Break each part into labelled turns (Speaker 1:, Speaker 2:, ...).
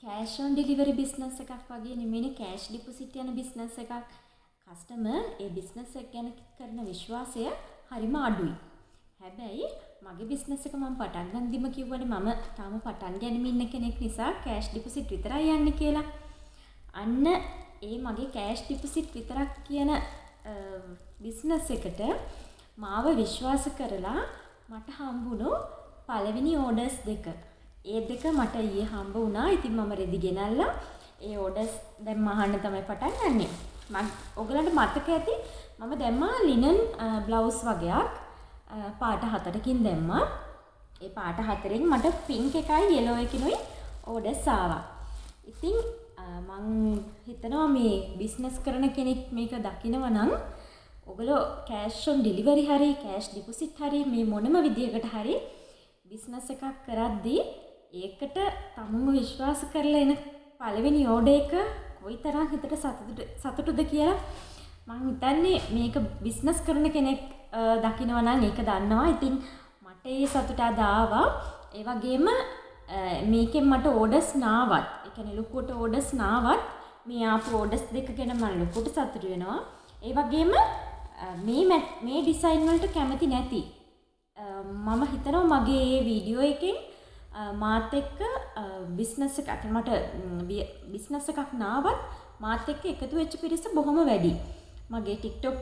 Speaker 1: Cash on delivery business එකක් වගේ නෙමෙයි කෑෂ් ඩිපොසිට් යන බිස්නස් එකක්. කස්ටමර් ඒ බිස්නස් එක ගැන කරන විශ්වාසය හරිම අඩුයි. හැබැයි මගේ බිස්නස් එක මම පටන් ගන්නදිම කිව්වනේ මම තාම පටන් ගනිමින් ඉන්න කෙනෙක් නිසා කෑෂ් ඩිපොසිට් විතරයි යන්නේ කියලා. අන්න ඒ මගේ කෑෂ් ඩිපොසිට් විතරක් කියන බිස්නස් එකට මාව විශ්වාස කරලා මට හම්බුණු පළවෙනි ඕඩර්ස් දෙක. ඒ දෙක මට ඊයේ හම්බ වුණා. ඉතින් මම රෙදි ගෙනල්ලා ඒ ඕඩර්ස් දැන් මහන්න තමයි පටන් ගන්නෙ. මම ඔයගලන්ට මතක ඇති මම දැම්මා ලිනන් බ්ලවුස් වගේක් පාට 4කින් දැම්මා. ඒ පාට 4න් මට පින්ක් එකයි yellow එකකිනුයි ඕඩර්ස් ආවා. ඉතින් මං හිතනවා මේ බිස්නස් කරන කෙනෙක් මේක දකිනවා නම් ඔයගොල්ලෝ කෑෂ් ඔන් ඩිලිවරි හරි කෑෂ් ඩිපොසිට් හරි මේ මොනම විදියකට හරි බිස්නස් එකක් කරද්දී ඒකට තමුන්ව විශ්වාස කරලා එන පළවෙනි ඕඩර් එක කොයිතරම් හිතට සතුටුද කියලා මං හිතන්නේ මේක බිස්නස් කරන කෙනෙක් දකිනවා නම් ඒක දන්නවා. ඉතින් මට ඒ සතුට අද ආවා. ඒ වගේම මේකෙන් මට ඕඩර්ස් නාවත්, ඒ කියන්නේ ලොකුට ඕඩර්ස් නාවත් මේ ආපු ඕඩර්ස් දෙක ගැන මම ලොකුට සතුටු වෙනවා. ඒ වගේම මේ ඩිසයින් වලට කැමති නැති මම හිතනවා මගේ මේ වීඩියෝ එකෙන් මාත් එක්ක බිස්නස් එකක් මට බිස්නස් එකක් නාවත් මාත් එක්ක එකතු වෙච්ච පිරිස බොහොම වැඩි. මගේ TikTok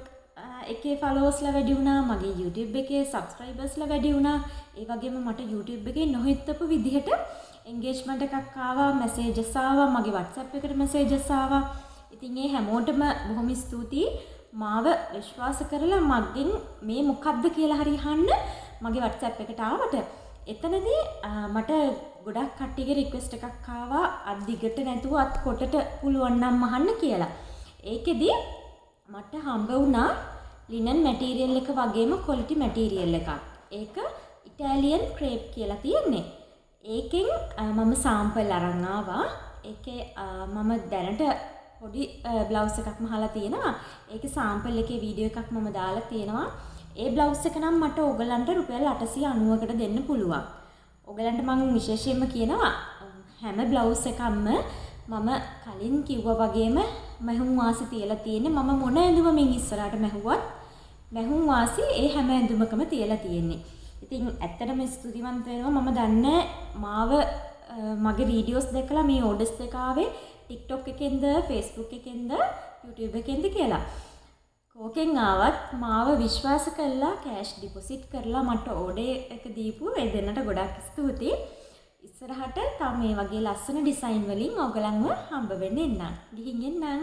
Speaker 1: එකේ followers වැඩි වුණා, මගේ YouTube එකේ subscribers වැඩි වුණා. ඒ වගේම මට YouTube එකේ නොහිතපු විදිහට engagement එකක් ආවා, messages ආවා, මගේ WhatsApp එකට messages ආවා. ඉතින් ඒ හැමෝටම බොහොම ස්තුතියි. මාව විශ්වාස කරලා මගෙන් මේ මොකක්ද කියලා හරි අහන්න මගේ WhatsApp එකට ආවට එතනදී මට ගොඩක් කට්ටියගේ රික්වෙස්ට් එකක් ආවා අත් දිගට නැතුව අත් කොටට පුළුවන් නම් අහන්න කියලා. ඒකෙදි මට හම්බ වුණා ලිනන් මැටීරියල් එක වගේම ක්වොලිටි මැටීරියල් එකක්. ඒක ඉටාලියන් ක්‍රේප් කියලා තියෙන්නේ. ඒකෙන් මම සාම්පල් අරන් ආවා. ඒකේ මම දැනට පොඩි බ්ලවුස් එකක් මහලා තියෙනවා. ඒකේ සාම්පල් එකේ වීඩියෝ එකක් මම දාලා තියෙනවා. ඒ බ්ලවුස් එක නම් මට ඕගලන්ට රුපියල් 890කට දෙන්න පුළුවන්. ඕගලන්ට මම විශේෂයෙන්ම කියනවා හැම බ්ලවුස් එකක්ම මම කලින් කිව්වා වගේම මහුම් වාසි තියලා තියෙන්නේ. මම මොන ඇඳුම මින් ඉස්සරහට මැහුවත් මහුම් වාසි ඒ හැම ඇඳුමකම තියලා තියෙන්නේ. ඉතින් ඇත්තටම ස්තුතිවන්ත වෙනවා. මම දන්නේ මාව මගේ වීඩියෝස් දැකලා මේ ඕඩර්ස් දෙක ආවේ TikTok එකෙන්ද Facebook එකෙන්ද YouTube එකෙන්ද කියලා. කෝකෙන් ආවත් මාව විශ්වාස කළා කෑෂ් ඩිපොසිට් කරලා මට ඕඩර් එක දීපු ඒ දෙන්නට ගොඩක් ස්තුතියි. ඉස්සරහට තව මේ වගේ ලස්සන ඩිසයින් වලින් ඔයගලන්ව හම්බ වෙන්න එන්නම්. ගිහින් එන්නම්.